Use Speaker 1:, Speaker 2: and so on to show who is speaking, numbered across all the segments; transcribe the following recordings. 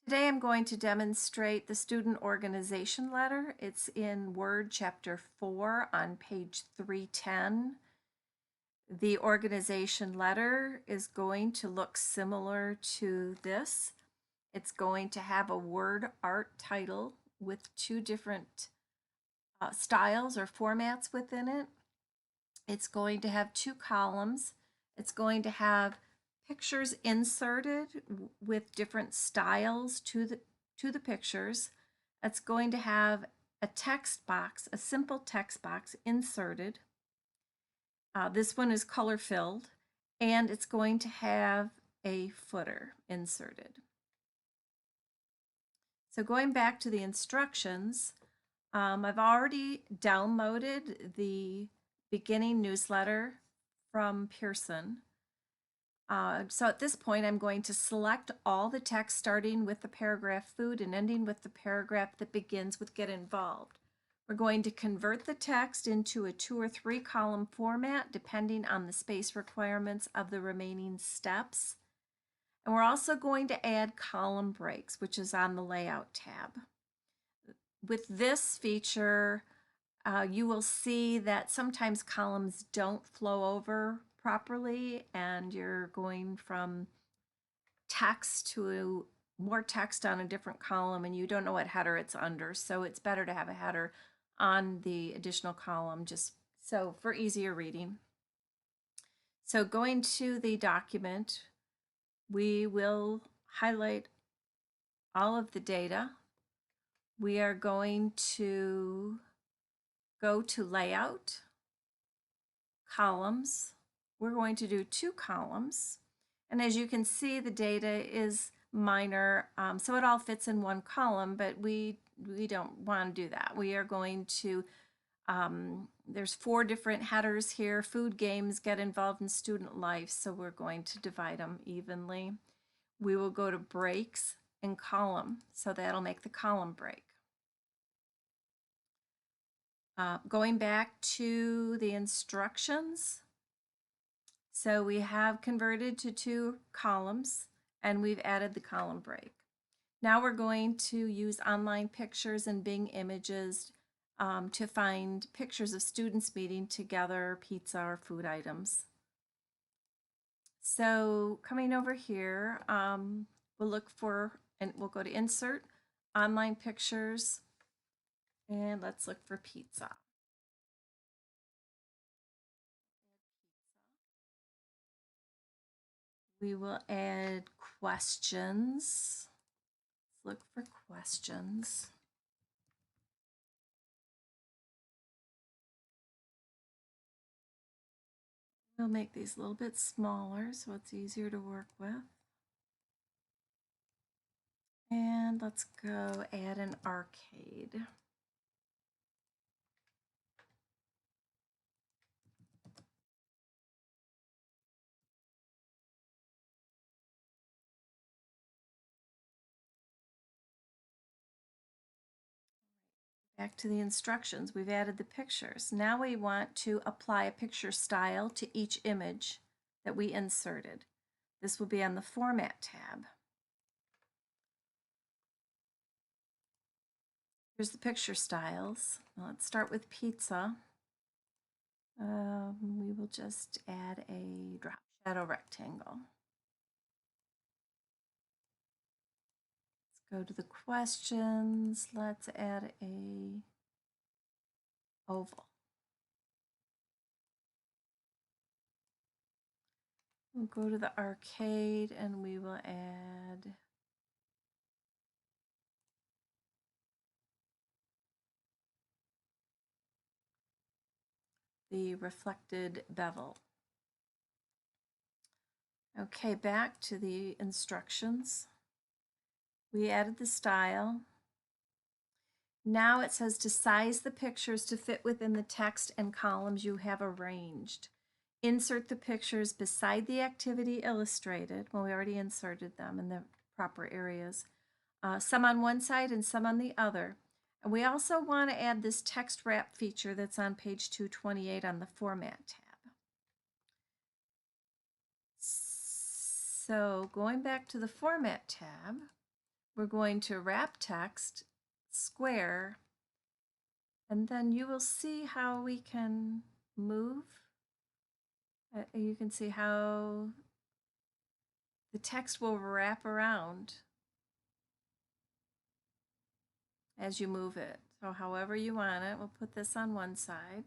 Speaker 1: Today I'm going to demonstrate the student organization letter. It's in Word Chapter 4 on page 310. The organization letter is going to look similar to this. It's going to have a word art title with two different styles or formats within it. It's going to have two columns. It's going to have pictures inserted with different styles to the pictures. It's going to have a text box, a simple text box inserted. This one is color filled, and it's going to have a footer inserted. So going back to the instructions, I've already downloaded the beginning newsletter from Pearson. So at this point, I'm going to select all the text starting with the paragraph food and ending with the paragraph that begins with get involved. We're going to convert the text into a 2 or 3 column format depending on the space requirements of the remaining steps. And we're also going to add column breaks, which is on the layout tab. With this feature, you will see that sometimes columns don't flow over properly and you're going from text to more text on a different column and you don't know what header it's under. So it's better to have a header on the additional column just so for easier reading. So going to the document, we will highlight all of the data. We are going to go to layout, columns. We're going to do 2 columns. And as you can see, the data is minor, so it all fits in one column, but we don't want to do that. We are going to, there's 4 different headers here. Food, games, get involved in student life, so we're going to divide them evenly. We will go to breaks and column, so that'll make the column break. Going back to the instructions, so we have converted to 2 columns and we've added the column break. Now we're going to use online pictures and Bing images to find pictures of students meeting together, pizza or food items. So coming over here, we'll look for, and we'll go to insert, online pictures, and let's look for pizza. We will add questions. Let's look for questions. We'll make these a little bit smaller so it's easier to work with. And let's go add an arcade. Back to the instructions, we've added the pictures. Now we want to apply a picture style to each image that we inserted. This will be on the Format tab. Here's the picture styles. Let's start with pizza. We will just add a drop shadow rectangle. Let's go to the questions. Let's add a oval. We'll go to the arcade and we will add the reflected bevel. Okay, back to the instructions. We added the style. Now it says to size the pictures to fit within the text and columns you have arranged. Insert the pictures beside the activity illustrated. Well, we already inserted them in the proper areas. Some on one side and some on the other. And we also want to add this text wrap feature that's on page 228 on the Format tab. So going back to the Format tab, we're going to wrap text, square, and then you will see how we can move. You can see how the text will wrap around as you move it. So however you want it, we'll put this on one side.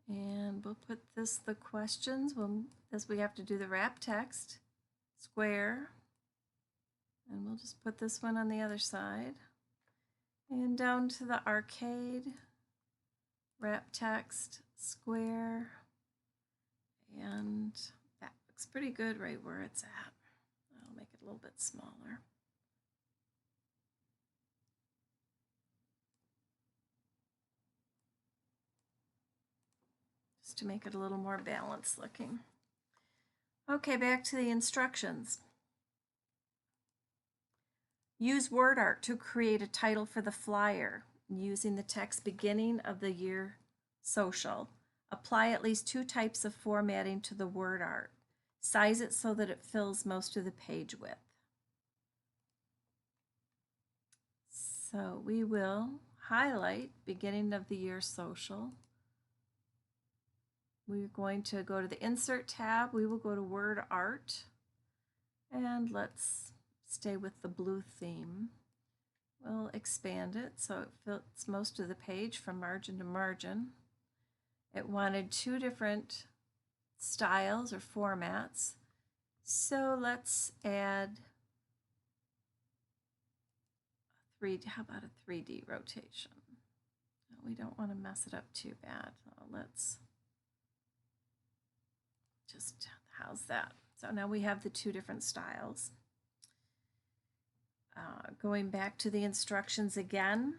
Speaker 1: And we'll put this, the questions, we have to do the wrap text, square, and we'll just put this one on the other side. And down to the arcade, wrap text, square, and that looks pretty good right where it's at. I'll make it a little bit smaller. Just to make it a little more balanced looking. Okay, back to the instructions. Use word art to create a title for the flyer using the text beginning of the year social. Apply at least 2 types of formatting to the word art. Size it so that it fills most of the page width. So we will highlight beginning of the year social. We're going to go to the Insert tab. We will go to Word Art. And let's stay with the blue theme. We'll expand it so it fits most of the page from margin to margin. It wanted 2 different styles or formats. So let's add how about a 3D rotation? We don't want to mess it up too bad. So let's just, how's that? So now we have the 2 different styles. Going back to the instructions again.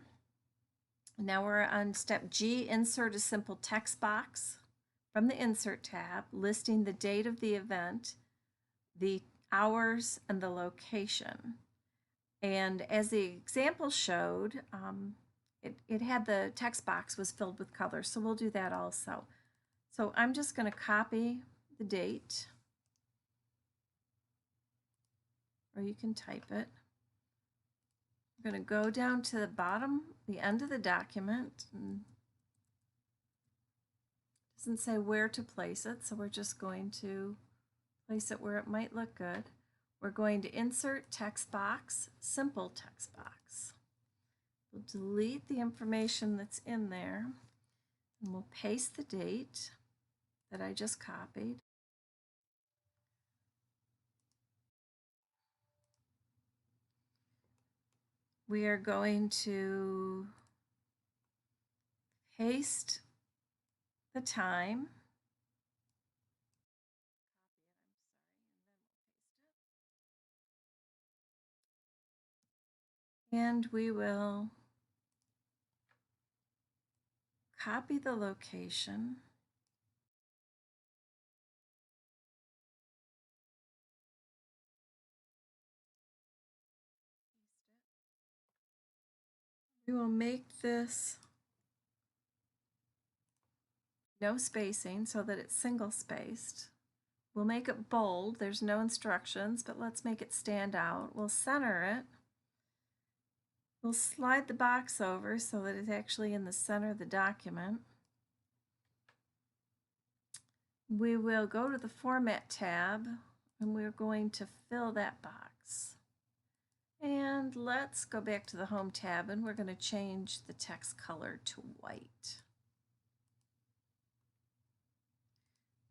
Speaker 1: Now we're on step G, insert a simple text box from the Insert tab, listing the date of the event, the hours, and the location. And as the example showed, it had the text box was filled with color, so we'll do that also. So I'm just going to copy the date, or you can type it. I'm going to go down to the bottom, the end of the document, and it doesn't say where to place it, so we're just going to place it where it might look good. We're going to insert text box, simple text box. We'll delete the information that's in there, and we'll paste the date that I just copied. We are going to paste the time. And we will copy the location. We will make this no spacing so that it's single spaced. We'll make it bold. There's no instructions, but let's make it stand out. We'll center it. We'll slide the box over so that it's actually in the center of the document. We will go to the Format tab, and we're going to fill that box. And let's go back to the Home tab, and we're going to change the text color to white.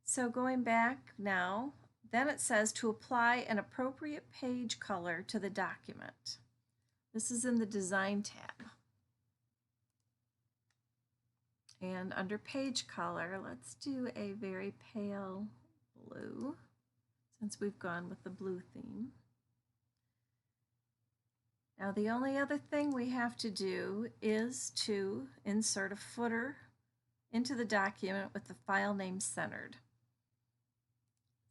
Speaker 1: So going back now, then it says to apply an appropriate page color to the document. This is in the Design tab. And under page color, let's do a very pale blue, since we've gone with the blue theme. Now the only other thing we have to do is to insert a footer into the document with the file name centered.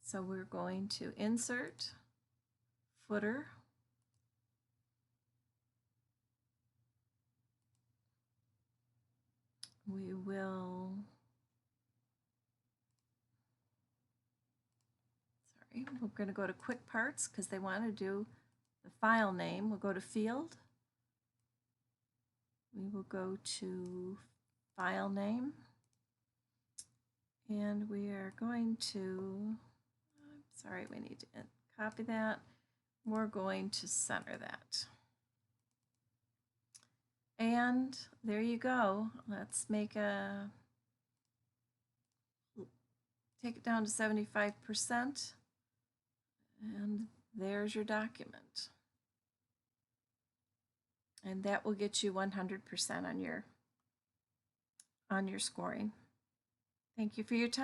Speaker 1: So we're going to insert footer. We will sorry, we're going to go to quick parts because they want to do the file name. We'll go to field. We will go to file name. And we are going to, sorry, we need to copy that. We're going to center that. And there you go. Let's make take it down to 75%. And there's your document. And that will get you 100% on your scoring. Thank you for your time.